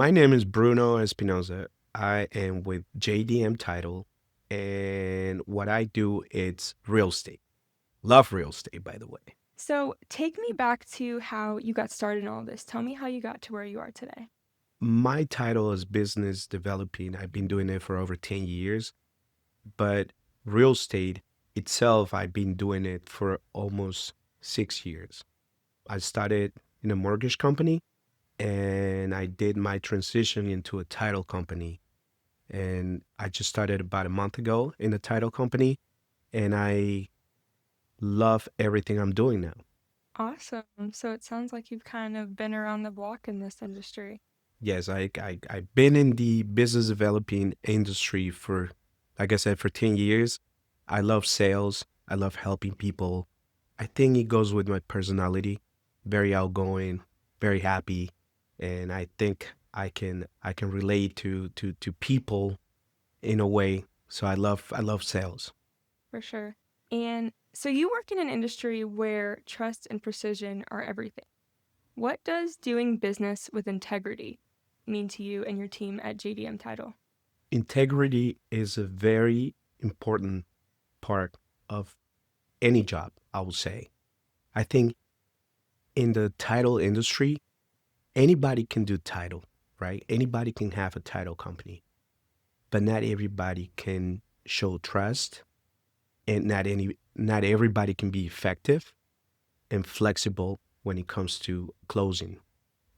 My name is Bruno Espinoza. I am with JDM Title, and what I do is real estate. Love real estate, by the way. So take me back to how you got started in all this. Tell me how you got to where you are today. My title is business developing. I've been doing it for over 10 years, but real estate itself, I've been doing it for almost 6 years. I started in a mortgage company and I did my transition into a title company. And I just started about a month ago in the title company, and I love everything I'm doing now. Awesome. So it sounds like you've kind of been around the block in this industry. Yes, I've been in the business developing industry for, like I said, for 10 years. I love sales. I love helping people. I think it goes with my personality. Very outgoing, very happy, and I think I can relate to people in a way. So I love sales. For sure. And so you work in an industry where trust and precision are everything. What does doing business with integrity mean to you and your team at JDM Title? Integrity is a very important part of any job, I would say. I think in the title industry, anybody can do title, right? Anybody can have a title company, but not everybody can show trust, and not everybody can be effective and flexible when it comes to closing,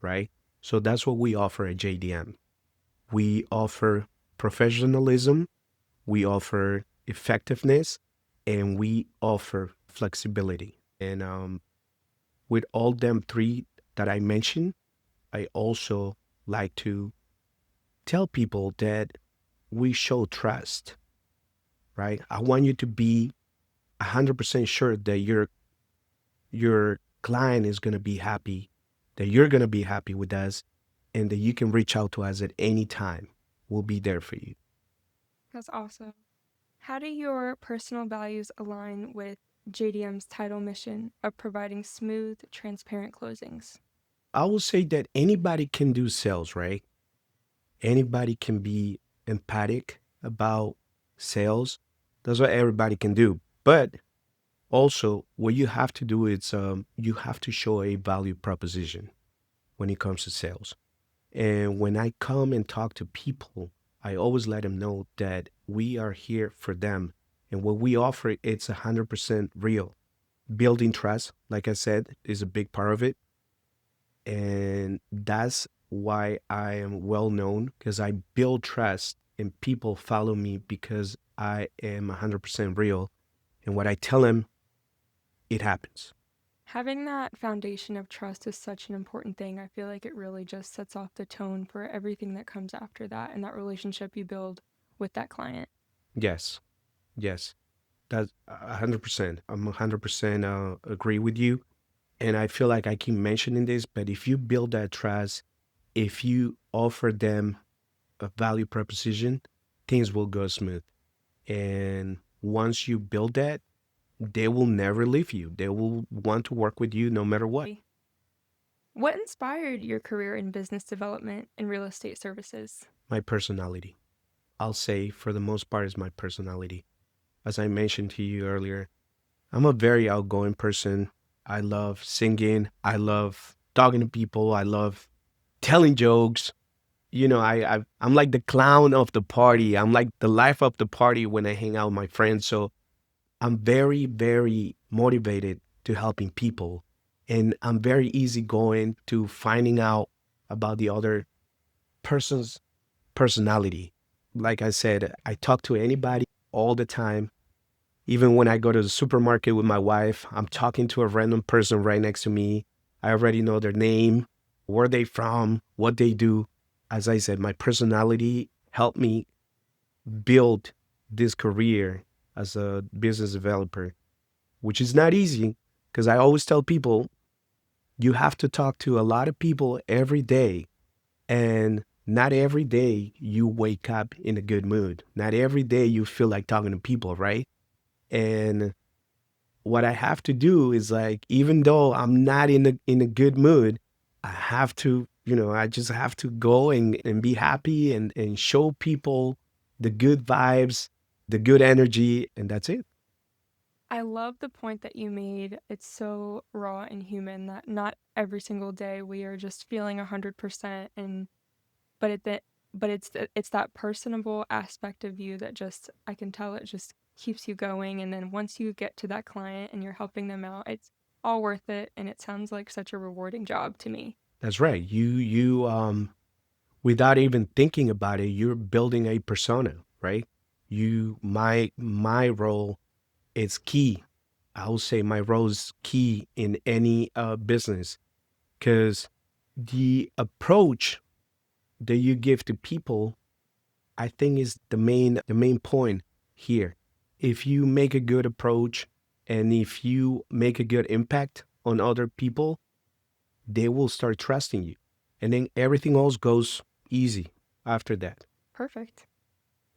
right? So that's what we offer at JDM. We offer professionalism, we offer effectiveness, and we offer flexibility. And with all them three that I mentioned, I also like to tell people that we show trust, right? I want you to be 100% sure that your client is going to be happy, that you're going to be happy with us, and that you can reach out to us at any time. We'll be there for you. That's awesome. How do your personal values align with JDM's title mission of providing smooth, transparent closings? I will say that anybody can do sales, right? Anybody can be empathic about sales. That's what everybody can do. But also, what you have to do is you have to show a value proposition when it comes to sales. And when I come and talk to people, I always let them know that we are here for them. And what we offer, it's 100% real. Building trust, like I said, is a big part of it. And that's why I am well known, because I build trust and people follow me because I am 100% real. And what I tell them, it happens. Having that foundation of trust is such an important thing. I feel like it really just sets off the tone for everything that comes after that and that relationship you build with that client. Yes, yes, that's 100%. I'm 100% agree with you. And I feel like I keep mentioning this, but if you build that trust, if you offer them a value proposition, things will go smooth. And once you build that, they will never leave you. They will want to work with you no matter what. What inspired your career in business development and real estate services? My personality. I'll say for the most part is my personality. As I mentioned to you earlier, I'm a very outgoing person. I love singing. I love talking to people. I love telling jokes. I'm like the clown of the party. I'm like the life of the party when I hang out with my friends. So I'm very, very motivated to helping people. And I'm very easygoing to finding out about the other person's personality. Like I said, I talk to anybody all the time. Even when I go to the supermarket with my wife, I'm talking to a random person right next to me. I already know their name, where they from, what they do. As I said, my personality helped me build this career as a business developer, which is not easy because I always tell people you have to talk to a lot of people every day. And not every day you wake up in a good mood. Not every day you feel like talking to people, right? And what I have to do is like, even though I'm not in a good mood, I have to I just have to go and be happy and show people the good vibes, the good energy, and that's it. I love the point that you made. It's so raw and human that not every single day we are just feeling 100%, and but it that but it's that personable aspect of you that just I can tell it just keeps you going, and then once you get to that client and you're helping them out, it's all worth it, and it sounds like such a rewarding job to me. That's right. Without even thinking about it, you're building a persona, right? My role is key. I will say my role is key in any business because the approach that you give to people, I think, is the main point here. If you make a good approach and if you make a good impact on other people, they will start trusting you, and then everything else goes easy after that. Perfect.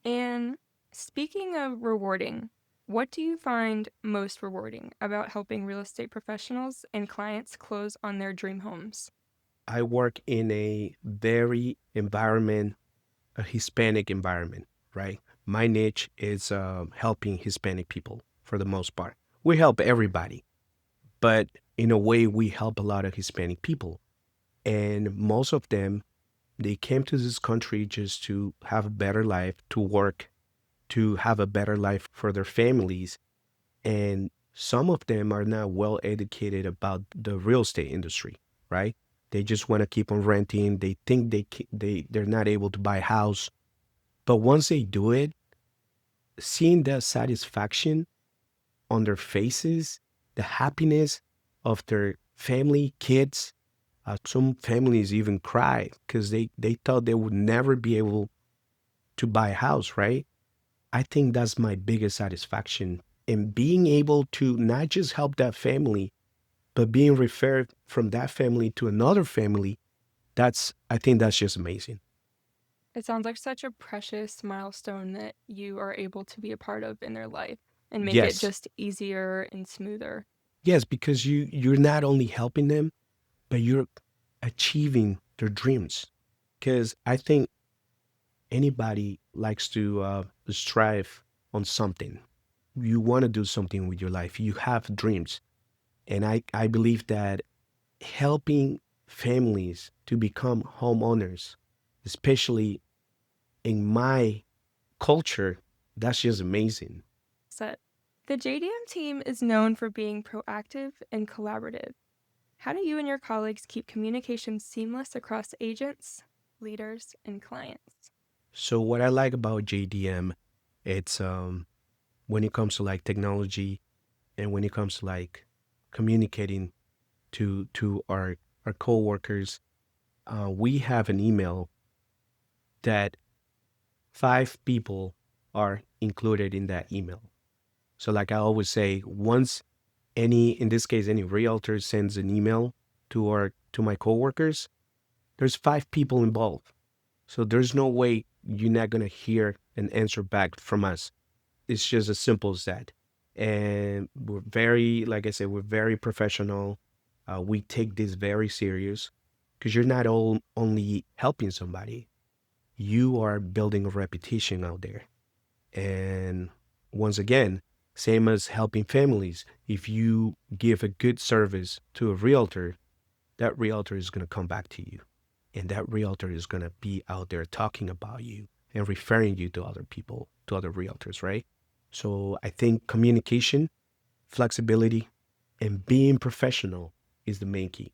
And speaking of rewarding, what do you find most rewarding about helping real estate professionals and clients close on their dream homes? I work in a very environment, a Hispanic environment, right? My niche is helping Hispanic people for the most part. We help everybody, but in a way, we help a lot of Hispanic people. And most of them, they came to this country just to have a better life, to work, to have a better life for their families. And some of them are not well educated about the real estate industry, right? They just want to keep on renting. They think they're not able to buy a house. But once they do it, seeing the satisfaction on their faces, the happiness of their family, kids, some families even cry because they thought they would never be able to buy a house, right? I think that's my biggest satisfaction in being able to not just help that family, but being referred from that family to another family. I think that's just amazing. It sounds like such a precious milestone that you are able to be a part of in their life and make it Yes. just easier and smoother. Yes, because you're not only helping them, but you're achieving their dreams. Because I think anybody likes to strive on something. You want to do something with your life. You have dreams. And I believe that helping families to become homeowners, especially in my culture, that's just amazing. Set. The JDM team is known for being proactive and collaborative. How do you and your colleagues keep communication seamless across agents, leaders, and clients? So what I like about JDM, it's when it comes to like technology and when it comes to like communicating to our coworkers, we have an email that 5 people are included in that email. So like I always say, once in this case, any realtor sends an email to my coworkers, there's 5 people involved. So there's no way you're not gonna hear an answer back from us. It's just as simple as that. And we're very, like I said, we're very professional. We take this very serious because you're not only helping somebody, you are building a reputation out there. And once again, same as helping families, if you give a good service to a realtor, that realtor is going to come back to you. And that realtor is going to be out there talking about you and referring you to other people, to other realtors, right? So I think communication, flexibility, and being professional is the main key.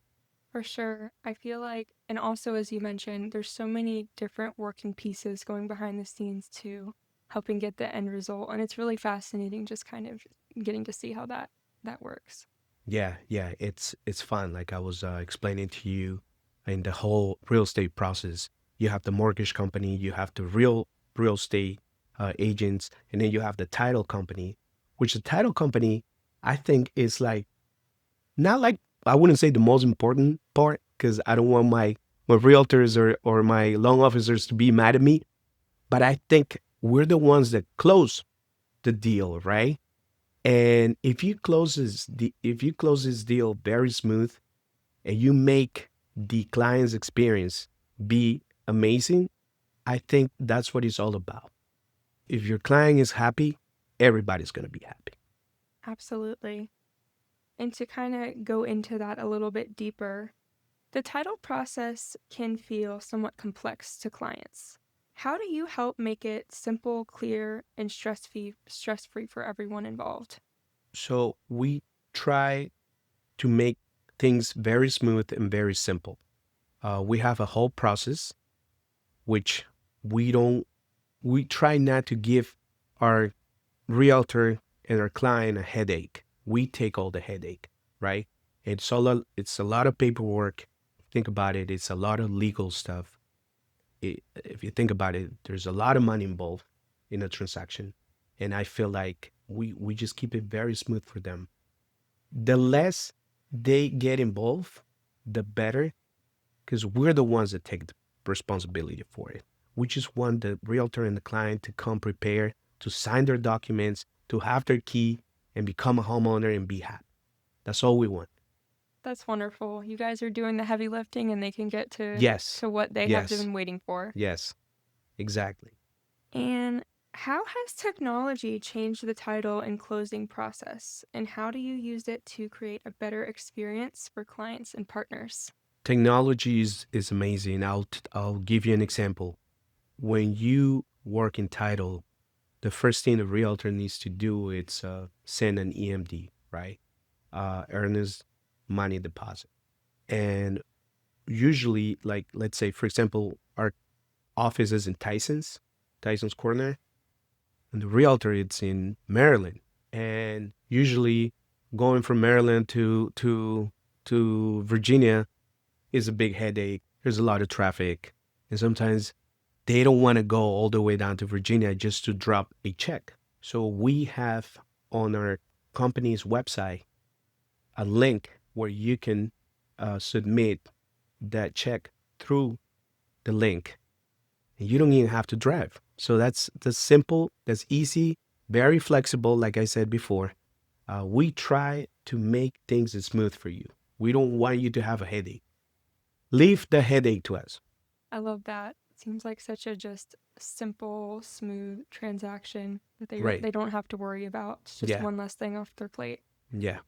For sure. I feel like, and also as you mentioned, there's so many different working pieces going behind the scenes to helping get the end result. And it's really fascinating just kind of getting to see how that works. Yeah, yeah, it's fun. Like I was explaining to you, in the whole real estate process, you have the mortgage company, you have the real estate agents, and then you have the title company. Which the title company, I think, is like not like, I wouldn't say the most important part because I don't want my realtors or my loan officers to be mad at me. But I think we're the ones that close the deal, right? And if you close this deal very smooth and you make the client's experience be amazing, I think that's what it's all about. If your client is happy, everybody's going to be happy. Absolutely. And to kind of go into that a little bit deeper, the title process can feel somewhat complex to clients. How do you help make it simple, clear, and stress-free for everyone involved? So we try to make things very smooth and very simple. We have a whole process which we don't we try not to give our realtor and our client a headache. We take all the headache, right? It's a lot of paperwork. Think about it, it's a lot of legal stuff. If you think about it, there's a lot of money involved in a transaction. And I feel like we just keep it very smooth for them. The less they get involved, the better, because we're the ones that take the responsibility for it. We just want the realtor and the client to come prepared, to sign their documents, to have their key, and become a homeowner and be happy. That's all we want. That's wonderful. You guys are doing the heavy lifting and they can get Yes, to what they have yes, been waiting for. yes, exactly. And how has technology changed the title and closing process? And how do you use it to create a better experience for clients and partners? Technology is amazing. I'll give you an example. When you work in title, the first thing the realtor needs to do is send an EMD, right? Earnest money deposit. And usually, like let's say, for example, our office is in Tyson's Corner, and the realtor it's in Maryland. And usually, going from Maryland to Virginia is a big headache. There's a lot of traffic, and sometimes they don't want to go all the way down to Virginia just to drop a check. So we have on our company's website a link where you can submit that check through the link, and you don't even have to drive. So that's simple, that's easy, very flexible. Like I said before, we try to make things smooth for you. We don't want you to have a headache. Leave the headache to us. I love that. It seems like such a just simple, smooth transaction that Right. they don't have to worry about. It's just Yeah. one less thing off their plate. Yeah.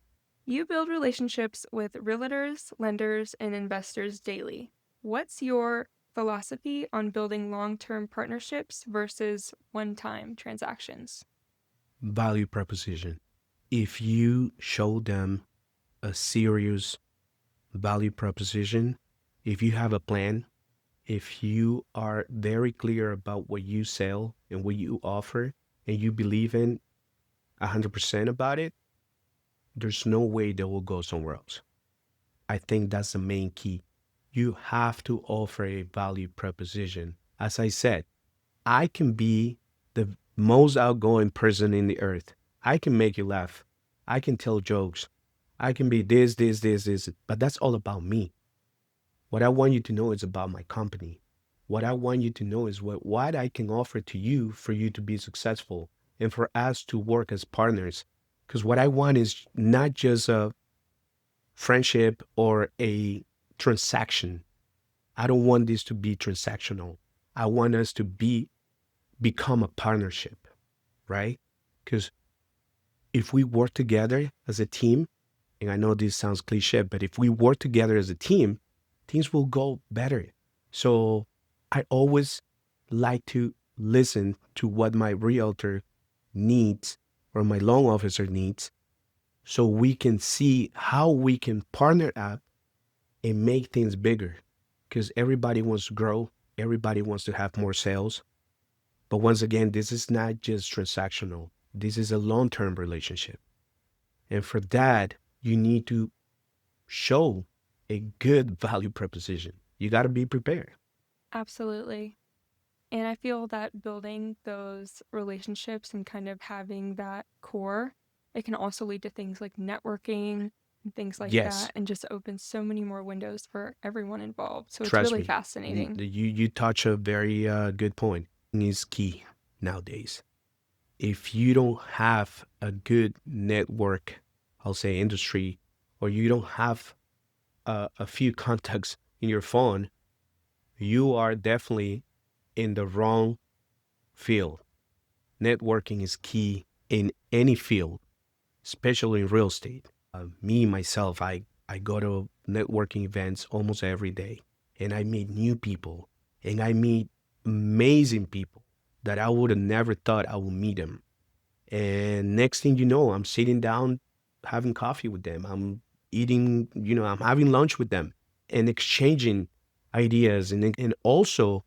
You build relationships with realtors, lenders, and investors daily. What's your philosophy on building long-term partnerships versus one-time transactions? Value proposition. If you show them a serious value proposition, if you have a plan, if you are very clear about what you sell and what you offer, and you believe in 100% about it, there's no way they will go somewhere else. I think that's the main key. You have to offer a value proposition. As I said, I can be the most outgoing person in the earth. I can make you laugh. I can tell jokes. I can be this, but that's all about me. What I want you to know is about my company. What I want you to know is what I can offer to you for you to be successful and for us to work as partners. Because what I want is not just a friendship or a transaction. I don't want this to be transactional. I want us to become a partnership, right? Because if we work together as a team, and I know this sounds cliche, but if we work together as a team, things will go better. So I always like to listen to what my realtor needs or my loan officer needs so we can see how we can partner up and make things bigger because everybody wants to grow, everybody wants to have more sales. But once again, this is not just transactional, this is a long term relationship. And for that, you need to show a good value proposition. You got to be prepared. Absolutely. And I feel that building those relationships and kind of having that core, it can also lead to things like networking and things like Yes, that, and just opens so many more windows for everyone involved. So it's trust really me. fascinating. You touch a very good point. Is key nowadays. If you don't have a good network, I'll say industry, or you don't have a few contacts in your phone, you are definitely in the wrong field. Networking is key in any field, especially in real estate. Me, myself, I go to networking events almost every day, and I meet new people, and I meet amazing people that I would have never thought I would meet them. And next thing you know, I'm sitting down having coffee with them. I'm eating, I'm having lunch with them and exchanging ideas, and also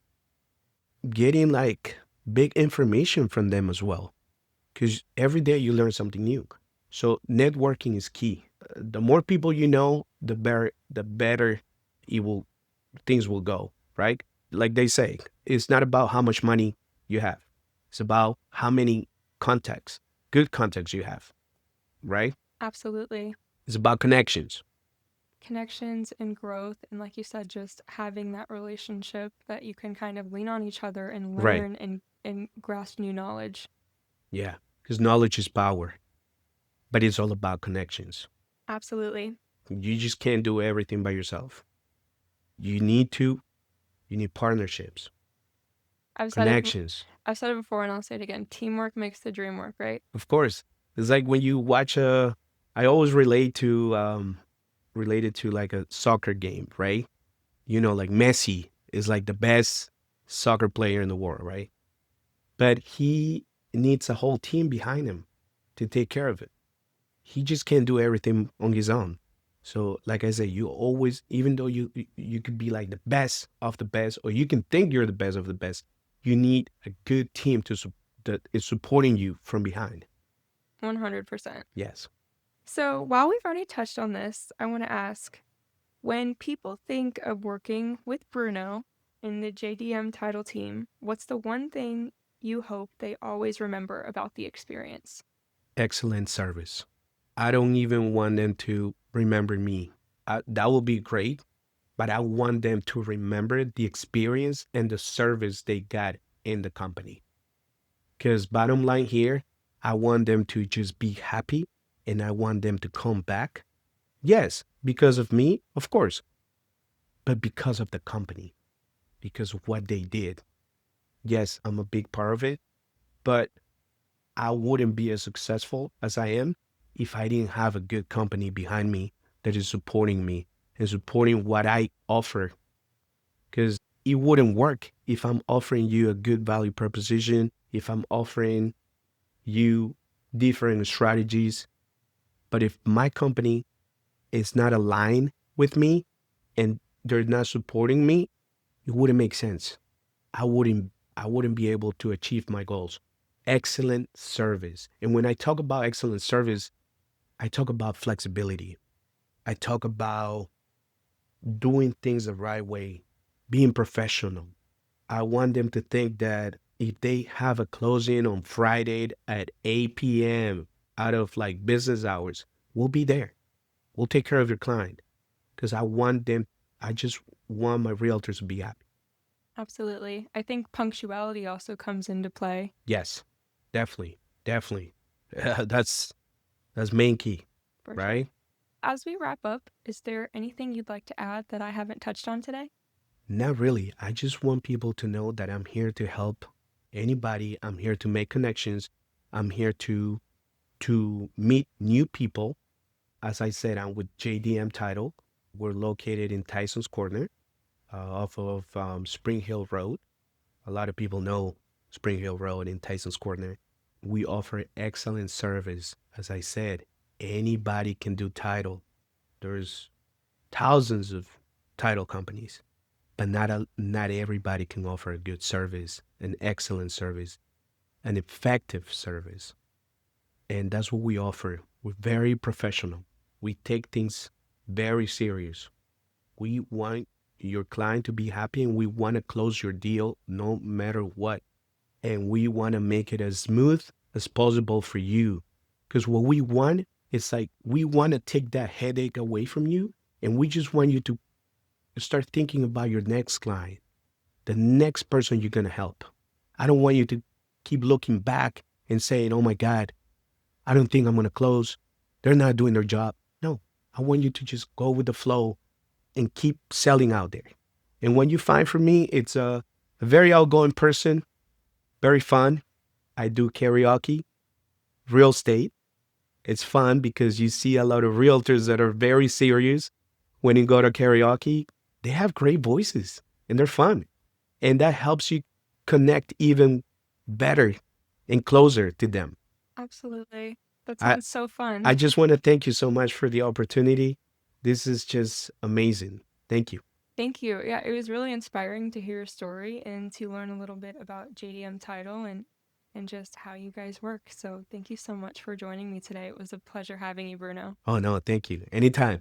getting like big information from them as well. Because every day you learn something new. So networking is key. The more people you know, the better it will things will go, right? Like they say, it's not about how much money you have. It's about how many contacts, good contacts you have, right? Absolutely. It's about connections. Connections and growth. And like you said, just having that relationship that you can kind of lean on each other and Right. learn and grasp new knowledge. Yeah. Because knowledge is power, but it's all about connections. Absolutely. You just can't do everything by yourself. You need to, you need partnerships, I've said it connections. I've said it before and I'll say it again. Teamwork makes the dream work, right? Of course. It's like when you watch I always related to like a soccer game, right? Like Messi is like the best soccer player in the world, right? But he needs a whole team behind him to take care of it. He just can't do everything on his own. So, like I said, you always, even though you could be like the best of the best, or you can think you're the best of the best, you need a good team that is supporting you from behind. 100%. Yes. So while we've already touched on this, I want to ask, when people think of working with Bruno in the JDM title team, what's the one thing you hope they always remember about the experience? Excellent service. I don't even want them to remember me. That will be great, but I want them to remember the experience and the service they got in the company. Because bottom line here, I want them to just be happy, and I want them to come back. Yes, because of me, of course, but because of the company, because of what they did. Yes, I'm a big part of it, but I wouldn't be as successful as I am if I didn't have a good company behind me that is supporting me and supporting what I offer. Because it wouldn't work if I'm offering you a good value proposition, if I'm offering you different strategies. But if my company is not aligned with me and they're not supporting me, it wouldn't make sense. I wouldn't be able to achieve my goals. Excellent service. And when I talk about excellent service, I talk about flexibility. I talk about doing things the right way, being professional. I want them to think that if they have a closing on Friday at 8 p.m. out of like business hours, we'll be there. We'll take care of your client because I just want my realtors to be happy. Absolutely. I think punctuality also comes into play. Yes, definitely. Definitely. That's main key, For sure. right? As we wrap up, is there anything you'd like to add that I haven't touched on today? Not really. I just want people to know that I'm here to help anybody. I'm here to make connections. I'm here to meet new people. As I said, I'm with JDM Title. We're located in Tyson's Corner, off of Spring Hill Road. A lot of people know Spring Hill Road in Tyson's Corner. We offer excellent service. As I said, anybody can do title. There's thousands of title companies, but not everybody can offer a good service, an excellent service, an effective service. And that's what we offer. We're very professional. We take things very serious. We want your client to be happy, and we want to close your deal no matter what. And we want to make it as smooth as possible for you. Because what we want is like, we want to take that headache away from you. And we just want you to start thinking about your next client, the next person you're going to help. I don't want you to keep looking back and saying, oh my God, I don't think I'm going to close. They're not doing their job. No, I want you to just go with the flow and keep selling out there. And what you find from me, it's a very outgoing person, very fun. I do karaoke, real estate. It's fun because you see a lot of realtors that are very serious. When you go to karaoke, they have great voices and they're fun. And that helps you connect even better and closer to them. Absolutely. That I, sounds so fun. I just want to thank you so much for the opportunity. This is just amazing. Thank you. Thank you. Yeah, it was really inspiring to hear your story and to learn a little bit about JDM Title and just how you guys work. So thank you so much for joining me today. It was a pleasure having you, Bruno. Oh, no, thank you. Anytime.